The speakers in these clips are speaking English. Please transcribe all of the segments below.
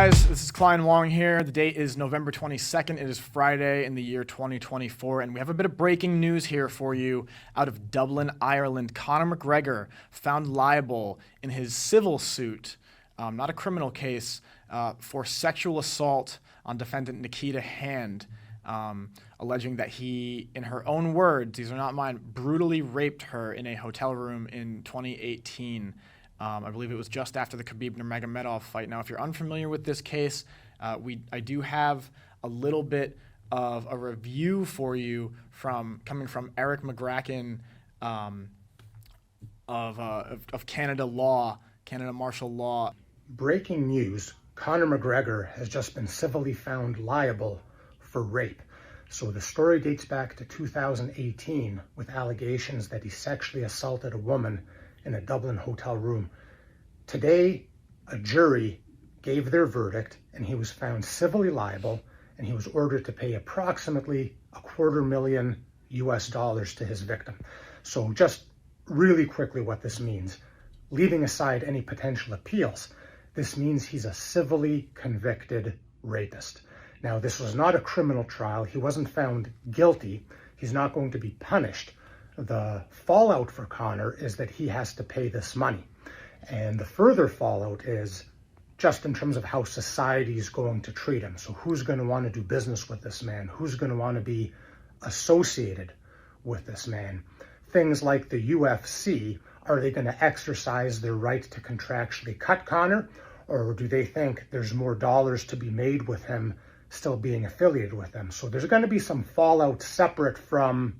guys? This is Klein Wong here. The date is November 22nd. It is Friday in the year 2024, and we have a bit of breaking news here for you out of Dublin, Ireland. Conor McGregor found liable in his civil suit, not a criminal case, for sexual assault on defendant Nikita Hand, alleging that he, in her own words, these are not mine, brutally raped her in a hotel room in 2018. I believe it was just after the Khabib Nurmagomedov fight. Now, if you're unfamiliar with this case, I do have a little bit of a review for you coming from Eric McGracken of Canada Law, Canada Martial Law. Breaking news: Conor McGregor has just been civilly found liable for rape. So the story dates back to 2018 with allegations that he sexually assaulted a woman in a Dublin hotel room. Today, a jury gave their verdict and he was found civilly liable, and he was ordered to pay approximately $250,000 to his victim. So just really quickly what this means, leaving aside any potential appeals, this means he's a civilly convicted rapist. Now, this was not a criminal trial. He wasn't found guilty. He's not going to be punished. The fallout for Conor is that he has to pay this money. And the further fallout is just in terms of how society is going to treat him. So who's going to want to do business with this man? Who's going to want to be associated with this man? Things like the UFC, are they going to exercise their right to contractually cut Conor? Or do they think there's more dollars to be made with him still being affiliated with them? So there's going to be some fallout separate from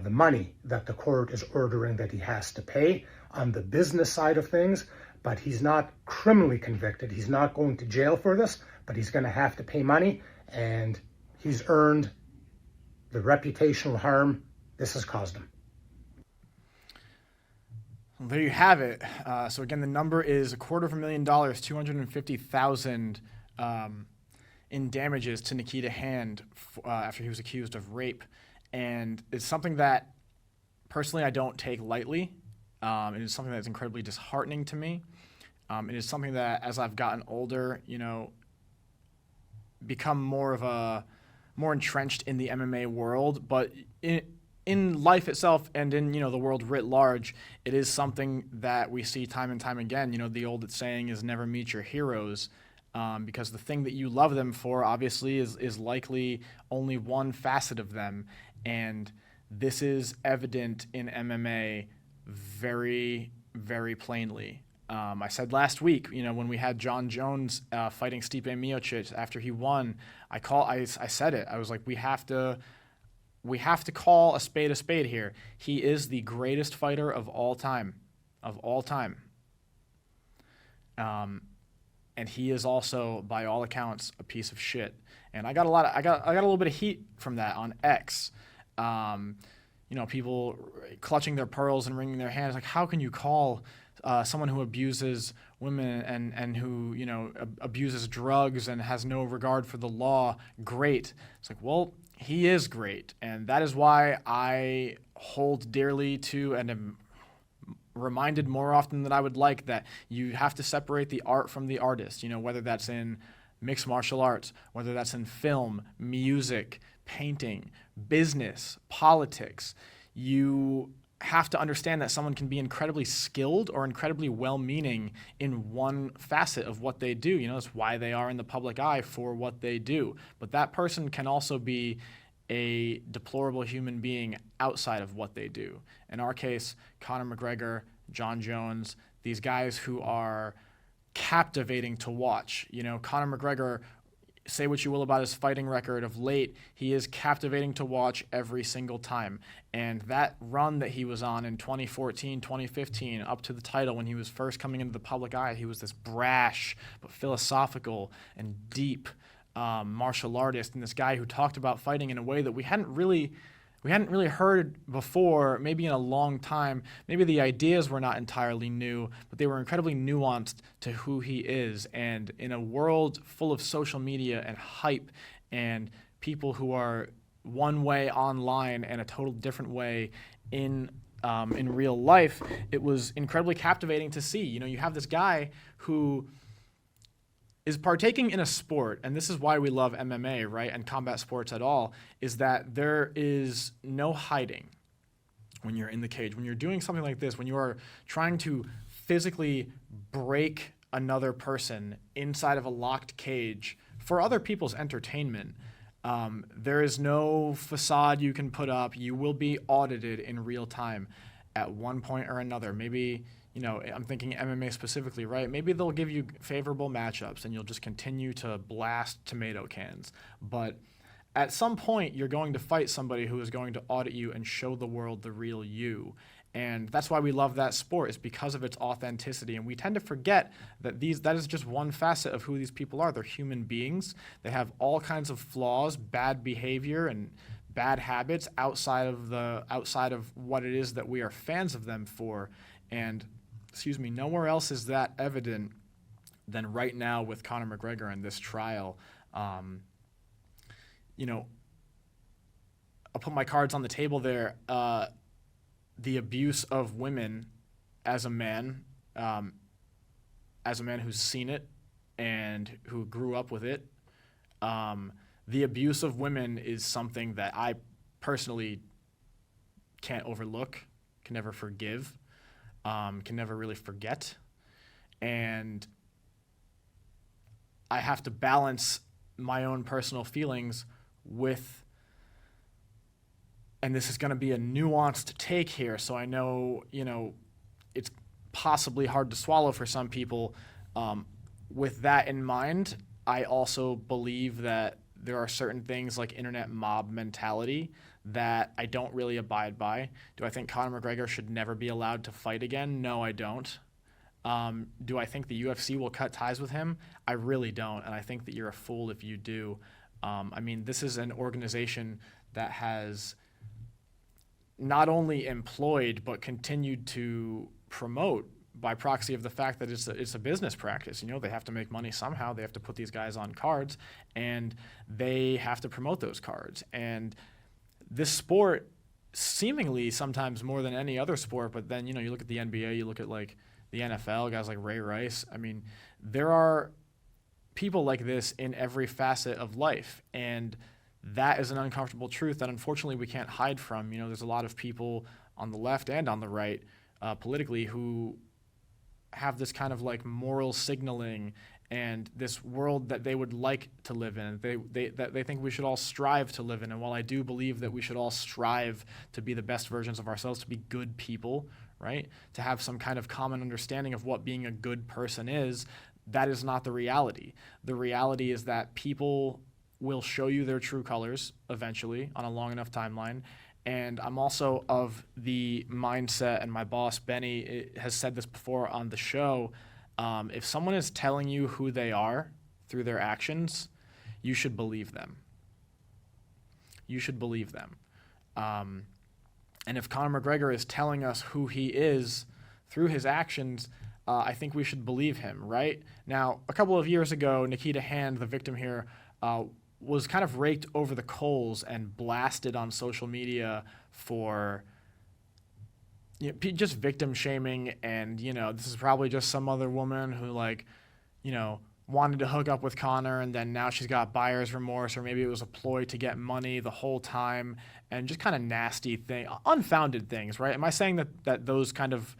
the money that the court is ordering that he has to pay on the business side of things, but he's not criminally convicted. He's not going to jail for this, but he's going to have to pay money, and he's earned the reputational harm this has caused him. Well, there you have it. So again, the number is $250,000, $250,000 in damages to Nikita Hand after he was accused of rape. And it's something that, personally, I don't take lightly. It is something that's incredibly disheartening to me. It is something that, as I've gotten older, become more entrenched in the MMA world. But in life itself and in, the world writ large, it is something that we see time and time again. The old saying is never meet your heroes. Because the thing that you love them for, obviously, is likely only one facet of them. And this is evident in MMA very, very plainly. I said last week, when we had John Jones fighting Stipe Miocic after he won, I said it. I was like, we have to call a spade here. He is the greatest fighter of all time, and he is also, by all accounts, a piece of shit. And I got a little bit of heat from that on X. People clutching their pearls and wringing their hands. Like, how can you call someone who abuses women and who abuses drugs and has no regard for the law great? It's like, well, he is great, and that is why I hold dearly to and am reminded more often than I would like that you have to separate the art from the artist, whether that's in mixed martial arts, whether that's in film, music, painting, business, politics. You have to understand that someone can be incredibly skilled or incredibly well-meaning in one facet of what they do. That's why they are in the public eye for what they do. But that person can also be a deplorable human being outside of what they do. In our case, Conor McGregor, John Jones, these guys who are captivating to watch. Conor McGregor, say what you will about his fighting record of late, he is captivating to watch every single time. And that run that he was on in 2014, 2015, up to the title when he was first coming into the public eye, he was this brash but philosophical and deep martial artist, and this guy who talked about fighting in a way that we hadn't really heard before, maybe in a long time. Maybe the ideas were not entirely new, but they were incredibly nuanced to who he is. And in a world full of social media and hype and people who are one way online and a total different way in real life, it was incredibly captivating to see. You have this guy who is partaking in a sport, and this is why we love MMA, right, and combat sports at all, is that there is no hiding when you're in the cage. When you're doing something like this, when you are trying to physically break another person inside of a locked cage for other people's entertainment, there is no facade you can put up. You will be audited in real time at one point or another. Maybe, I'm thinking MMA specifically, right? Maybe they'll give you favorable matchups and you'll just continue to blast tomato cans. But at some point, you're going to fight somebody who is going to audit you and show the world the real you. And that's why we love that sport, is because of its authenticity. And we tend to forget that that is just one facet of who these people are. They're human beings. They have all kinds of flaws, bad behavior, and bad habits outside of what it is that we are fans of them for. And nowhere else is that evident than right now with Conor McGregor in this trial. I'll put my cards on the table there. The abuse of women as a man who's seen it and who grew up with it. The abuse of women is something that I personally can't overlook, can never forgive, can never really forget. And I have to balance my own personal feelings with, and this is going to be a nuanced take here, so I know, it's possibly hard to swallow for some people. With that in mind, I also believe that there are certain things like internet mob mentality that I don't really abide by. Do I think Conor McGregor should never be allowed to fight again? No, I don't. Do I think the UFC will cut ties with him? I really don't, and I think that you're a fool if you do. This is an organization that has not only employed but continued to promote, by proxy of the fact that it's a business practice. They have to make money somehow. They have to put these guys on cards, and they have to promote those cards. And this sport, seemingly sometimes more than any other sport, but then, you look at the NBA, you look at like the NFL, guys like Ray Rice. There are people like this in every facet of life, and that is an uncomfortable truth that unfortunately we can't hide from. There's a lot of people on the left and on the right politically who have this kind of like moral signaling and this world that they would like to live in. They think we should all strive to live in. And while I do believe that we should all strive to be the best versions of ourselves, to be good people, right? To have some kind of common understanding of what being a good person is, that is not the reality. The reality is that people will show you their true colors eventually on a long enough timeline. And I'm also of the mindset, and my boss, Benny, has said this before on the show, if someone is telling you who they are through their actions, you should believe them. You should believe them. And if Conor McGregor is telling us who he is through his actions, I think we should believe him, right? Now, a couple of years ago, Nikita Hand, the victim here, was kind of raked over the coals and blasted on social media for just victim shaming. And, this is probably just some other woman who wanted to hook up with Conor, and then now she's got buyer's remorse, or maybe it was a ploy to get money the whole time, and just kind of nasty unfounded things, right? Am I saying that those kind of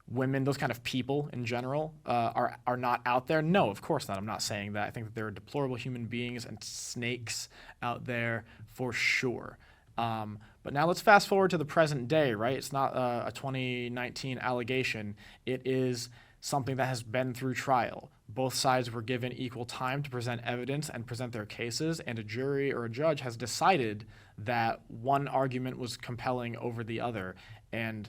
women, those kind of people in general, are not out there? No, of course not. I'm not saying that. I think that there are deplorable human beings and snakes out there for sure. But now let's fast forward to the present day, right? It's not a 2019 allegation. It is something that has been through trial. Both sides were given equal time to present evidence and present their cases, and a jury or a judge has decided that one argument was compelling over the other. And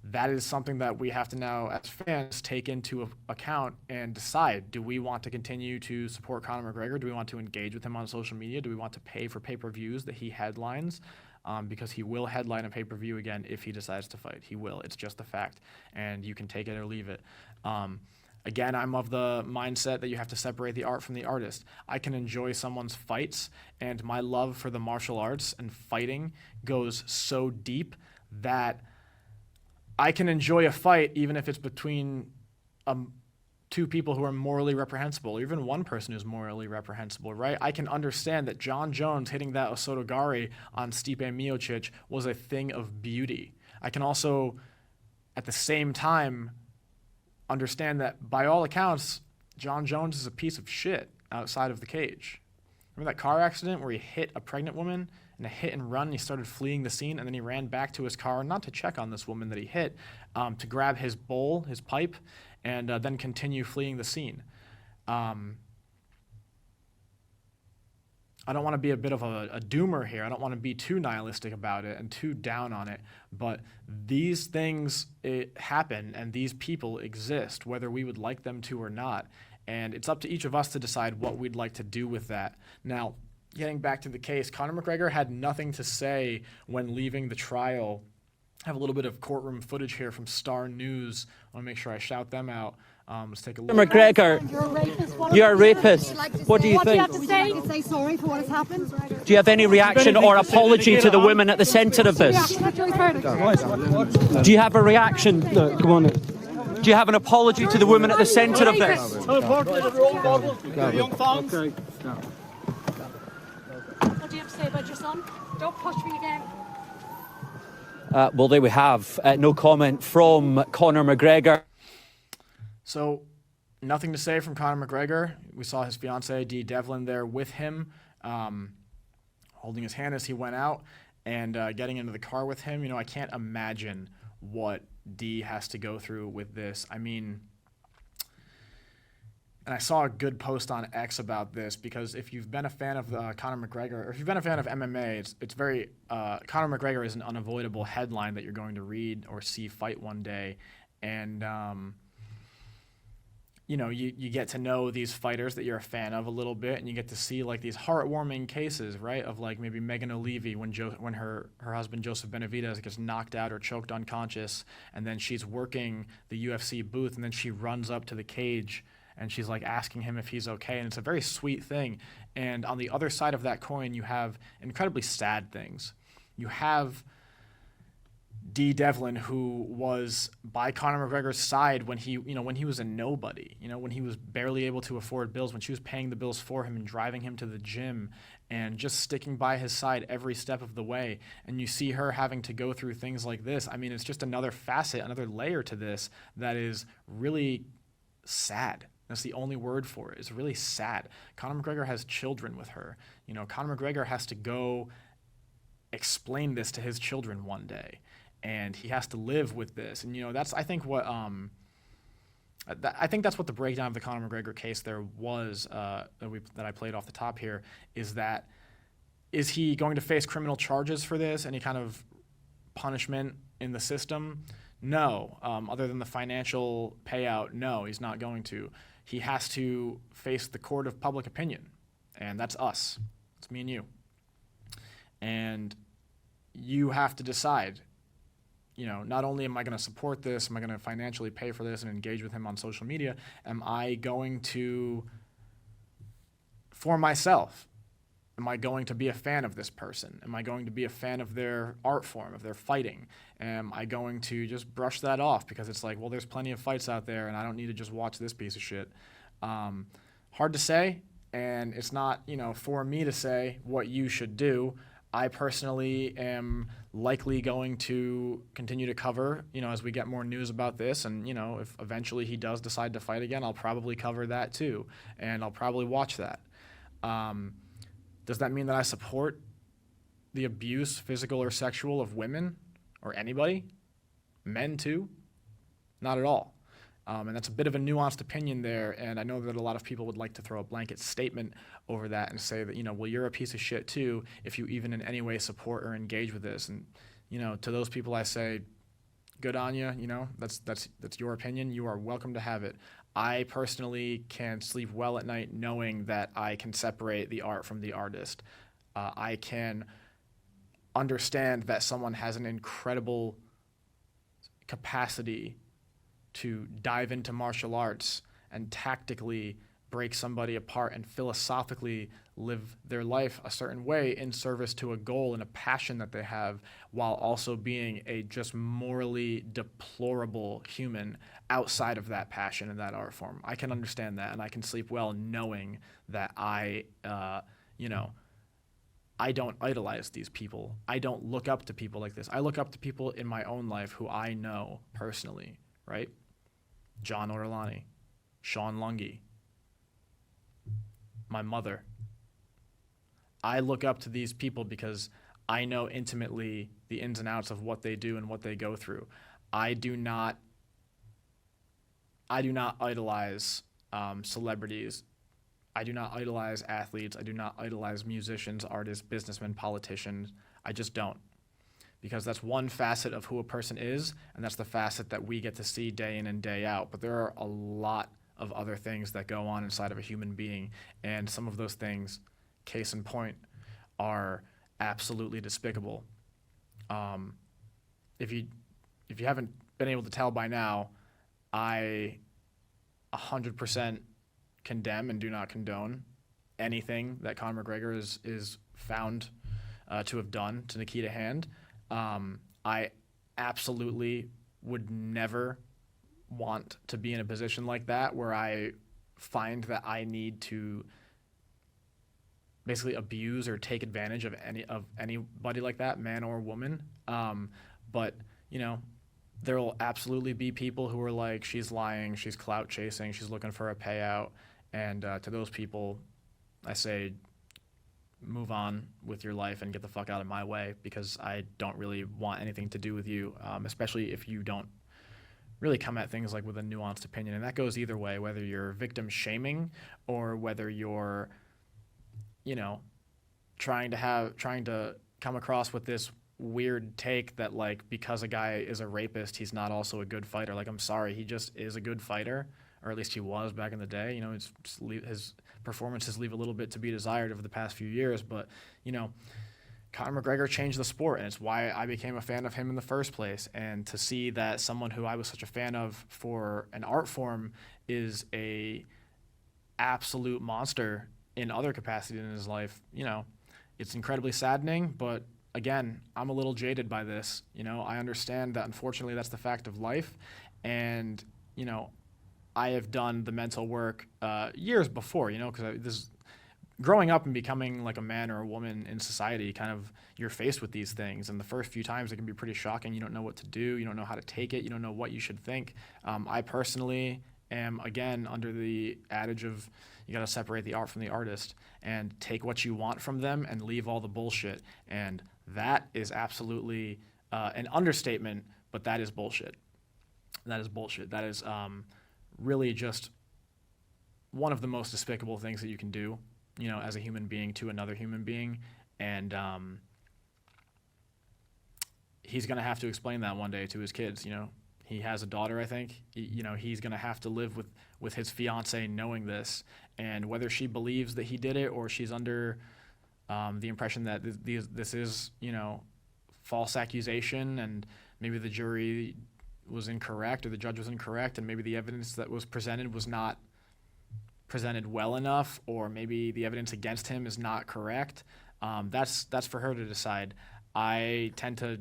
that is something that we have to now, as fans, take into account and decide. Do we want to continue to support Conor McGregor? Do we want to engage with him on social media? Do we want to pay for pay-per-views that he headlines? Because he will headline a pay-per-view again if he decides to fight. He will. It's just a fact, and you can take it or leave it. Again, I'm of the mindset that you have to separate the art from the artist. I can enjoy someone's fights, and my love for the martial arts and fighting goes so deep that I can enjoy a fight even if it's between two people who are morally reprehensible, or even one person who's morally reprehensible, right? I can understand that John Jones hitting that Osotogari on Stipe Miocic was a thing of beauty. I can also, at the same time, understand that by all accounts, John Jones is a piece of shit outside of the cage. Remember that car accident where he hit a pregnant woman in a hit and run? He started fleeing the scene, and then he ran back to his car, not to check on this woman that he hit, to grab his bowl, his pipe, and then continue fleeing the scene. I don't want to be a bit of a doomer here. I don't want to be too nihilistic about it and too down on it, but these things happen and these people exist, whether we would like them to or not. And it's up to each of us to decide what we'd like to do with that. Now, getting back to the case, Conor McGregor had nothing to say when leaving the trial. I have a little bit of courtroom footage here from Star News. I want to make sure I shout them out. Let's take a look. McGregor, you're a rapist. What do you think? What do you have to say? Say sorry for what has happened. Do you have any reaction or apology to the women at the centre of this? Do you have a reaction? No, come on. Do you have an apology to the women at the centre of this? Young fans. What do you have to say about your son? Don't push me again. Well, there we have. No comment from Conor McGregor. So, nothing to say from Conor McGregor. We saw his fiancée, Dee Devlin, there with him, holding his hand as he went out and getting into the car with him. You know, I can't imagine what Dee has to go through with this. I mean, and I saw a good post on X about this, because if you've been a fan of Conor McGregor, or if you've been a fan of MMA, it's very, Conor McGregor is an unavoidable headline that you're going to read or see fight one day. And, you know, you get to know these fighters that you're a fan of a little bit, and you get to see like these heartwarming cases, right? Of like maybe Megan O'Leary when her husband Joseph Benavidez gets knocked out or choked unconscious, and then she's working the UFC booth, and then she runs up to the cage and she's like asking him if he's okay, and it's a very sweet thing. And on the other side of that coin, you have incredibly sad things. You have Dee Devlin, who was by Conor McGregor's side when he was a nobody, when he was barely able to afford bills, when she was paying the bills for him and driving him to the gym and just sticking by his side every step of the way. And you see her having to go through things like this. I mean, it's just another facet, another layer to this that is really sad. That's the only word for it. It's really sad. Conor McGregor has children with her. Conor McGregor has to go explain this to his children one day, and he has to live with this. And that's I think that's what the breakdown of the Conor McGregor case there was that I played off the top here, is he going to face criminal charges for this? Any kind of punishment in the system? No. Other than the financial payout, no, he's not going to. He has to face the court of public opinion, and that's us. It's me and you. And you have to decide, not only am I going to support this, am I going to financially pay for this and engage with him on social media, am I going to, for myself, am I going to be a fan of this person? Am I going to be a fan of their art form, of their fighting? Am I going to just brush that off because it's like, well, there's plenty of fights out there and I don't need to just watch this piece of shit? Hard to say, and it's not, for me to say what you should do. I personally am likely going to continue to cover, as we get more news about this. And, if eventually he does decide to fight again, I'll probably cover that too. And I'll probably watch that. Does that mean that I support the abuse, physical or sexual, of women or anybody? Men too? Not at all. And that's a bit of a nuanced opinion there, and I know that a lot of people would like to throw a blanket statement over that and say that, well, you're a piece of shit too if you even in any way support or engage with this. And, to those people I say, good on you, that's your opinion. You are welcome to have it. I personally can sleep well at night knowing that I can separate the art from the artist. I can understand that someone has an incredible capacity to dive into martial arts and tactically break somebody apart and philosophically live their life a certain way in service to a goal and a passion that they have, while also being a just morally deplorable human outside of that passion and that art form. I can understand that, and I can sleep well knowing that I don't idolize these people. I don't look up to people like this. I look up to people in my own life who I know personally, right? John Orlani, Sean Lungi, my mother. I look up to these people because I know intimately the ins and outs of what they do and what they go through. I do not idolize celebrities. I do not idolize athletes. I do not idolize musicians, artists, businessmen, politicians. I just don't. Because that's one facet of who a person is, and that's the facet that we get to see day in and day out. But there are a lot of other things that go on inside of a human being, and some of those things, case in point, are absolutely despicable. If you haven't been able to tell by now, I 100% condemn and do not condone anything that Conor McGregor is found to have done to Nikita Hand. I absolutely would never want to be in a position like that where I find that I need to basically abuse or take advantage of anybody like that, man or woman. But there will absolutely be people who are like, she's lying, she's clout chasing, she's looking for a payout. And to those people, I say, move on with your life and get the fuck out of my way, because I don't really want anything to do with you, especially if you don't really come at things like with a nuanced opinion. And that goes either way, whether you're victim shaming or whether you're, trying to come across with this weird take that, like, because a guy is a rapist, he's not also a good fighter. Like, I'm sorry, he just is a good fighter, or at least he was back in the day. His performances leave a little bit to be desired over the past few years, but Conor McGregor changed the sport, and it's why I became a fan of him in the first place. And to see that someone who I was such a fan of for an art form is a absolute monster in other capacities in his life, it's incredibly saddening. But again, I'm a little jaded by this. I understand that unfortunately that's the fact of life, and I have done the mental work years before, because growing up and becoming like a man or a woman in society, kind of you're faced with these things, and the first few times it can be pretty shocking. You don't know what to do, you don't know how to take it, you don't know what you should think. I personally am, again, under the adage of you got to separate the art from the artist and take what you want from them and leave all the bullshit. And that is absolutely an understatement, but that is bullshit. That is bullshit. That is really just one of the most despicable things that you can do, as a human being to another human being. And he's going to have to explain that one day to his kids. He has a daughter, I think. He's going to have to live with his fiance knowing this, and whether she believes that he did it or she's under the impression that this is, false accusation, and maybe the jury was incorrect or the judge was incorrect, and maybe the evidence that was presented was not presented well enough, or maybe the evidence against him is not correct. That's for her to decide. I tend to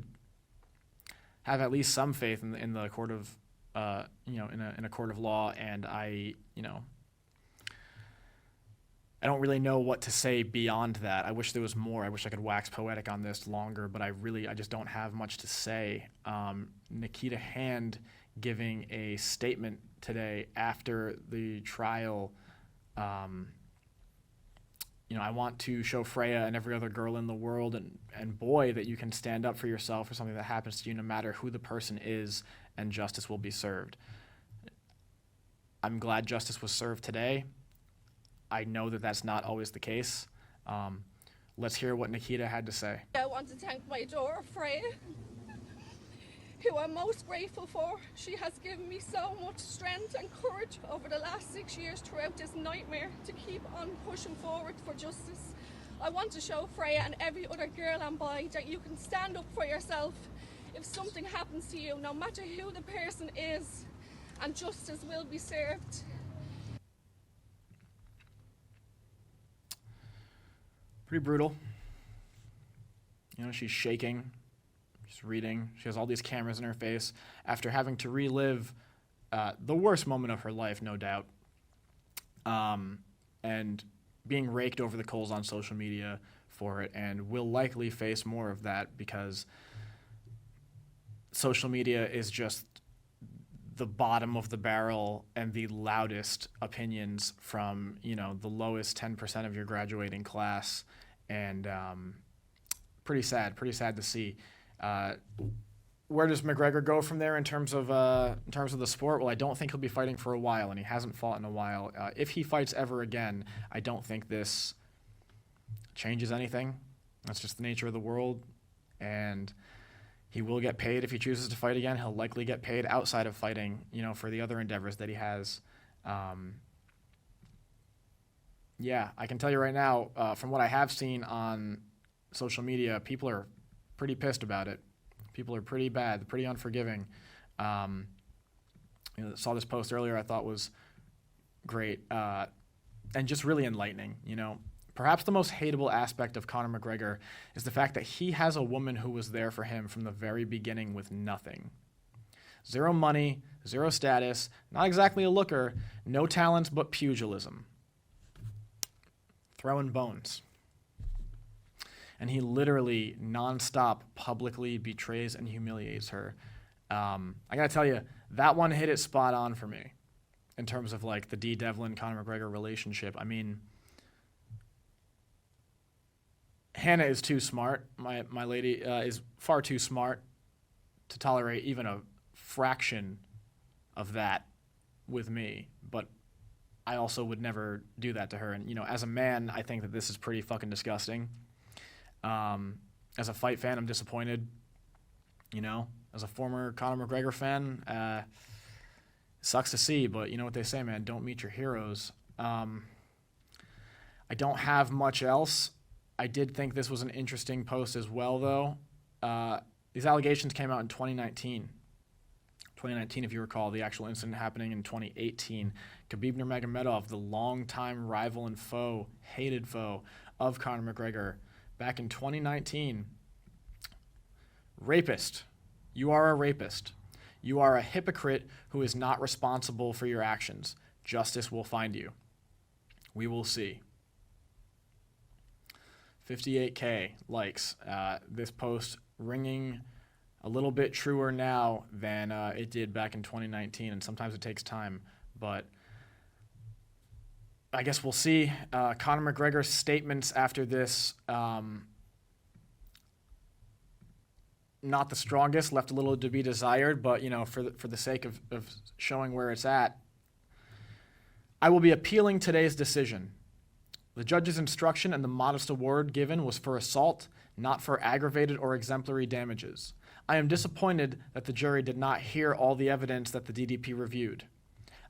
have at least some faith in the court of, in a court of law, and I don't really know what to say beyond that. I wish there was more. I wish I could wax poetic on this longer, but I just don't have much to say. Nikita Hand giving a statement today after the trial. I want to show Freya and every other girl in the world and boy that you can stand up for yourself for something that happens to you, no matter who the person is, and justice will be served. I'm glad justice was served today. I know that that's not always the case. Let's hear what Nikita had to say. I want to thank my daughter, Freya, who I'm most grateful for. She has given me so much strength and courage over the last 6 years throughout this nightmare to keep on pushing forward for justice. I want to show Freya and every other girl and boy that you can stand up for yourself if something happens to you, no matter who the person is, and justice will be served. Pretty brutal. You know, she's shaking. She's reading. She has all these cameras in her face after having to relive the worst moment of her life, no doubt. And being raked over the coals on social media for it, and will likely face more of that because social media is just the bottom of the barrel and the loudest opinions from, you know, the lowest 10% of your graduating class. And pretty sad to see. Where does McGregor go from there in terms of the sport? Well, I don't think he'll be fighting for a while, and he hasn't fought in a while. If he fights ever again, I don't think this changes anything. That's just the nature of the world, and he will get paid if he chooses to fight again. He'll likely get paid outside of fighting, you know, for the other endeavors that he has. Yeah, I can tell you right now, from what I have seen on social media, people are pretty pissed about it. People are pretty bad, pretty unforgiving. Saw this post earlier I thought was great and just really enlightening. You know, perhaps the most hateable aspect of Conor McGregor is the fact that he has a woman who was there for him from the very beginning with nothing. Zero money, zero status, not exactly a looker, no talents but pugilism. Throwing bones. And he literally nonstop publicly betrays and humiliates her. I gotta tell you, that one hit it spot on for me in terms of like the D. Devlin Conor McGregor relationship. I mean, Hannah is too smart. My lady is far too smart to tolerate even a fraction of that with me. But I also would never do that to her. And, you know, as a man, I think that this is pretty fucking disgusting. As a fight fan, I'm disappointed. You know, as a former Conor McGregor fan, sucks to see, but you know what they say, man, don't meet your heroes. I don't have much else. I did think this was an interesting post as well, though. These allegations came out in 2019. 2019, if you recall, the actual incident happening in 2018. Khabib Nurmagomedov, the longtime rival and foe, hated foe of Conor McGregor, back in 2019. Rapist. You are a rapist. You are a hypocrite who is not responsible for your actions. Justice will find you. We will see. 58K likes. This post ringing a little bit truer now than it did back in 2019, and sometimes it takes time, but I guess we'll see. Conor McGregor's statements after this, not the strongest, left a little to be desired, but you know, for the sake of showing where it's at, I will be appealing today's decision. The judge's instruction and the modest award given was for assault, not for aggravated or exemplary damages. I am disappointed that the jury did not hear all the evidence that the DDP reviewed.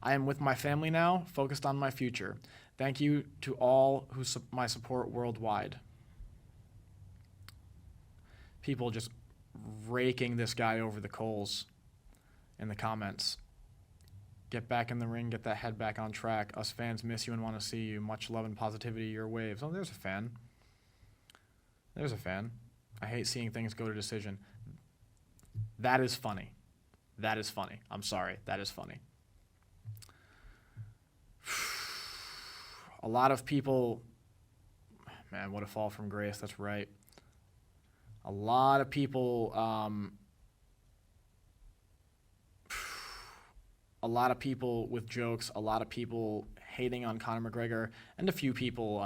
I am with my family now, focused on my future. Thank you to all who my support worldwide. People just raking this guy over the coals in the comments. Get back in the ring, get that head back on track. Us fans miss you and want to see you. Much love and positivity, your waves. Oh, there's a fan. There's a fan. I hate seeing things go to decision. That is funny. That is funny. I'm sorry. That is funny. A lot of people, man, what a fall from grace. That's right. A lot of people, with jokes, a lot of people hating on Conor McGregor, and a few people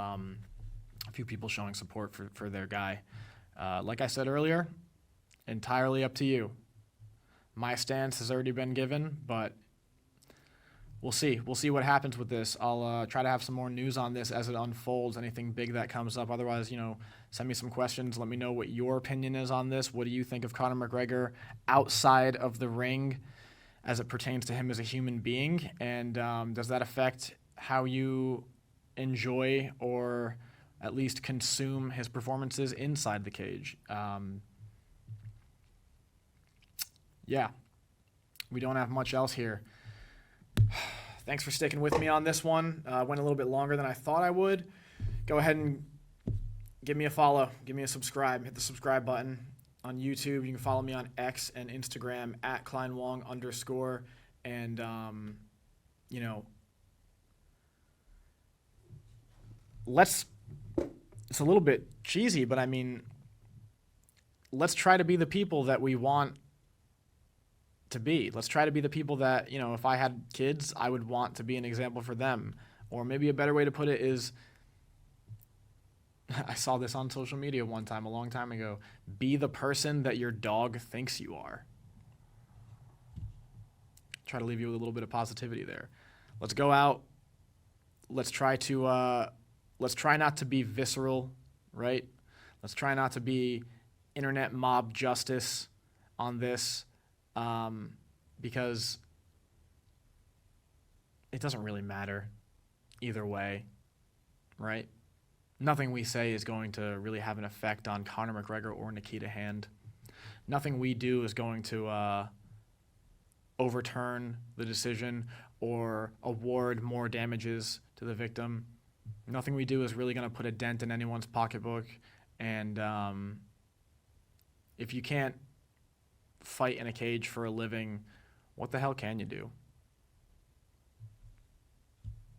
showing support for their guy. Like I said earlier, entirely up to you. My stance has already been given, but we'll see. We'll see what happens with this. I'll try to have some more news on this as it unfolds, anything big that comes up. Otherwise, you know, send me some questions. Let me know what your opinion is on this. What do you think of Conor McGregor outside of the ring as it pertains to him as a human being? And does that affect how you enjoy or at least consume his performances inside the cage? Yeah, we don't have much else here. Thanks for sticking with me on this one. Went a little bit longer than I thought I would. Go ahead and give me a follow, give me a subscribe, hit the subscribe button. On YouTube, you can follow me on X and Instagram at @KleinWong_. And, you know, it's a little bit cheesy, but I mean, let's try to be the people that we want to be. Let's try to be the people that, you know, if I had kids, I would want to be an example for them. Or maybe a better way to put it is, I saw this on social media one time, a long time ago. Be the person that your dog thinks you are. Try to leave you with a little bit of positivity there. Let's go out. Let's try not to be visceral, right? Let's try not to be internet mob justice on this, because it doesn't really matter either way, right? Nothing we say is going to really have an effect on Conor McGregor or Nikita Hand. Nothing we do is going to overturn the decision or award more damages to the victim. Nothing we do is really going to put a dent in anyone's pocketbook. And if you can't fight in a cage for a living, what the hell can you do?